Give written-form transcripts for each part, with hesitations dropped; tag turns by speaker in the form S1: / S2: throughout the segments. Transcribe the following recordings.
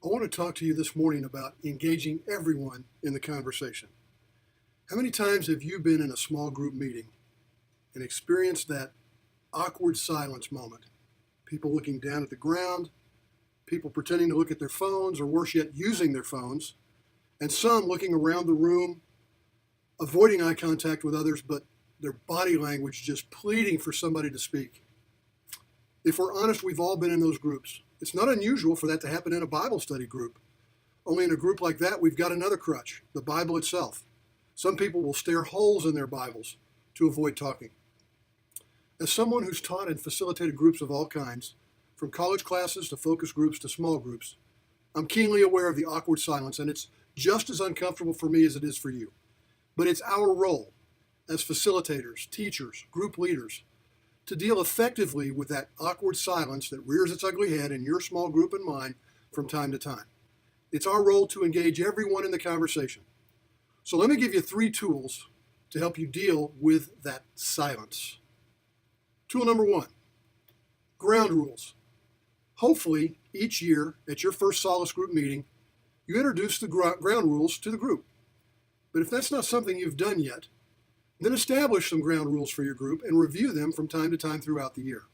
S1: I want to talk to you this morning about engaging everyone in the conversation. How many times have you been in a small group meeting and experienced that awkward silence moment? People looking down at the ground, people pretending to look at their phones, or worse yet, using their phones, and some looking around the room, avoiding eye contact with others, but their body language just pleading for somebody to speak. If we're honest, we've all been in those groups. It's not unusual for that to happen in a Bible study group. Only in a group like that, we've got another crutch, the Bible itself. Some people will stare holes in their Bibles to avoid talking. As someone who's taught and facilitated groups of all kinds, from college classes to focus groups to small groups, I'm keenly aware of the awkward silence, and it's just as uncomfortable for me as it is for you. But it's our role as facilitators, teachers, group leaders, to deal effectively with that awkward silence that rears its ugly head in your small group and mine from time to time. It's our role to engage everyone in the conversation. So let me give you 3 tools to help you deal with that silence. Tool number 1, ground rules. Hopefully, each year at your first Solace group meeting, you introduce the ground rules to the group. But if that's not something you've done yet, then establish some ground rules for your group and review them from time to time throughout the year.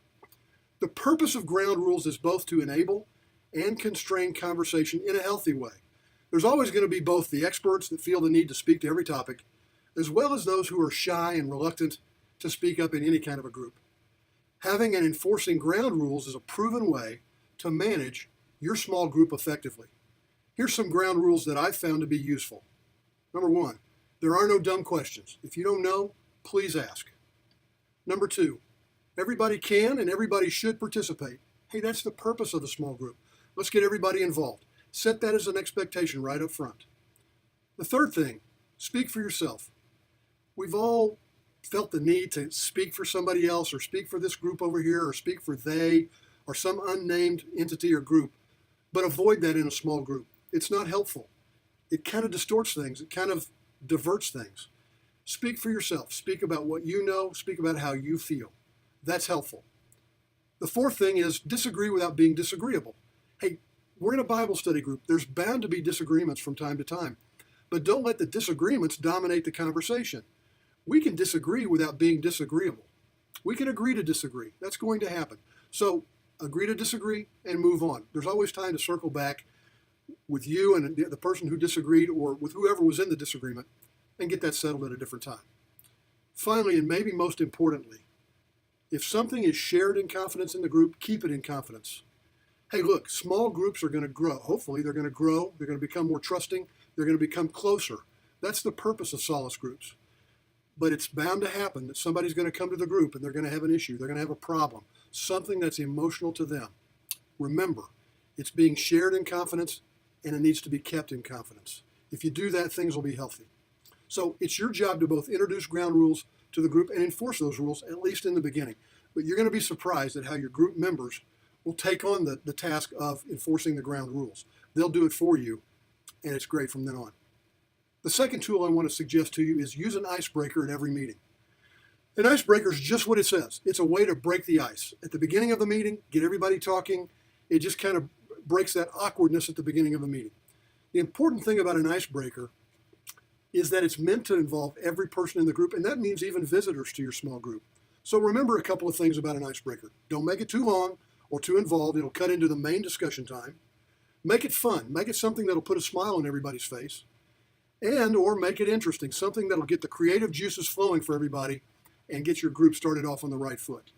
S1: The purpose of ground rules is both to enable and constrain conversation in a healthy way. There's always going to be both the experts that feel the need to speak to every topic, as well as those who are shy and reluctant to speak up in any kind of a group. Having and enforcing ground rules is a proven way to manage your small group effectively. Here's some ground rules that I've found to be useful. Number 1, there are no dumb questions. If you don't know, please ask. Number 2, everybody can and everybody should participate. Hey, that's the purpose of the small group. Let's get everybody involved. Set that as an expectation right up front. The third thing, speak for yourself. We've all felt the need to speak for somebody else, or speak for this group over here, or speak for they, or some unnamed entity or group, but avoid that in a small group. It's not helpful. It kind of distorts things. It kind of diverts things. Speak for yourself. Speak about what you know. Speak about how you feel. That's helpful. The fourth thing is disagree without being disagreeable. Hey, we're in a Bible study group. There's bound to be disagreements from time to time, but don't let the disagreements dominate the conversation. We can disagree without being disagreeable. We can agree to disagree. That's going to happen. So agree to disagree and move on. There's always time to circle back with you and the person who disagreed, or with whoever was in the disagreement, and get that settled at a different time. Finally, and maybe most importantly, if something is shared in confidence in the group, keep it in confidence. Hey, look, small groups are going to grow. Hopefully, they're going to grow. They're going to become more trusting. They're going to become closer. That's the purpose of Solace groups. But it's bound to happen that somebody's going to come to the group and they're going to have an issue. They're going to have a problem, something that's emotional to them. Remember, it's being shared in confidence, and it needs to be kept in confidence. If you do that, things will be healthy. So it's your job to both introduce ground rules to the group and enforce those rules, at least in the beginning. But you're going to be surprised at how your group members will take on the task of enforcing the ground rules. They'll do it for you, and it's great from then on. The second tool I want to suggest to you is use an icebreaker at every meeting. An icebreaker is just what it says. It's a way to break the ice. At the beginning of the meeting, get everybody talking. It just kind of breaks that awkwardness at the beginning of a meeting. The important thing about an icebreaker is that it's meant to involve every person in the group, and that means even visitors to your small group. So remember a couple of things about an icebreaker. Don't make it too long or too involved. It'll cut into the main discussion time. Make it fun. Make it something that'll put a smile on everybody's face. And or make it interesting, something that'll get the creative juices flowing for everybody and get your group started off on the right foot.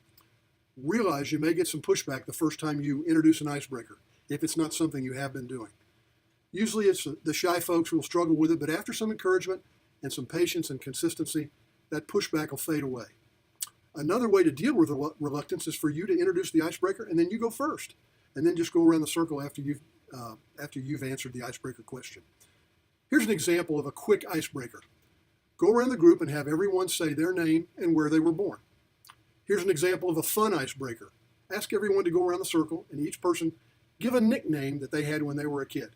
S1: Realize you may get some pushback the first time you introduce an icebreaker, if it's not something you have been doing. Usually it's the shy folks who will struggle with it, but after some encouragement and some patience and consistency, that pushback will fade away. Another way to deal with reluctance is for you to introduce the icebreaker, and then you go first, and then just go around the circle after you've answered the icebreaker question. Here's an example of a quick icebreaker. Go around the group and have everyone say their name and where they were born. Here's an example of a fun icebreaker. Ask everyone to go around the circle and each person give a nickname that they had when they were a kid.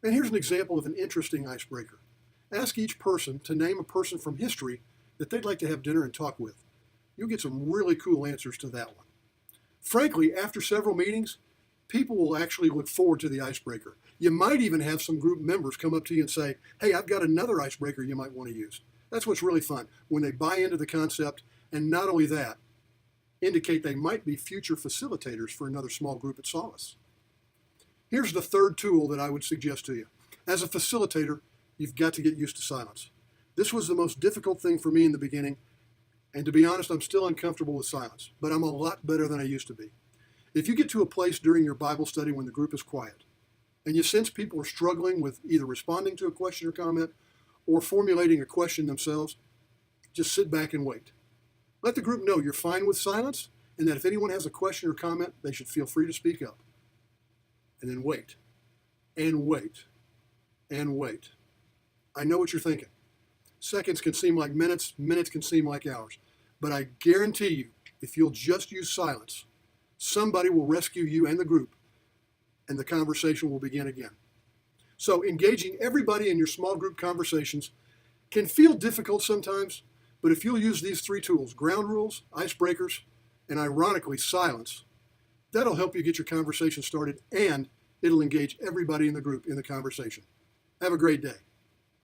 S1: And here's an example of an interesting icebreaker. Ask each person to name a person from history that they'd like to have dinner and talk with. You'll get some really cool answers to that one. Frankly, after several meetings, people will actually look forward to the icebreaker. You might even have some group members come up to you and say, hey, I've got another icebreaker you might want to use. That's what's really fun, when they buy into the concept, and not only that, indicate they might be future facilitators for another small group at Solace. Here's the third tool that I would suggest to you. As a facilitator, you've got to get used to silence. This was the most difficult thing for me in the beginning, and to be honest, I'm still uncomfortable with silence, but I'm a lot better than I used to be. If you get to a place during your Bible study when the group is quiet, and you sense people are struggling with either responding to a question or comment or formulating a question themselves, just sit back and wait. Let the group know you're fine with silence, and that if anyone has a question or comment, they should feel free to speak up. And then wait, and wait, and wait. I know what you're thinking. Seconds can seem like minutes, minutes can seem like hours. But I guarantee you, if you'll just use silence, somebody will rescue you and the group, and the conversation will begin again. So engaging everybody in your small group conversations can feel difficult sometimes, but if you'll use these three tools, ground rules, icebreakers, and ironically, silence, that'll help you get your conversation started, and it'll engage everybody in the group in the conversation. Have a great day.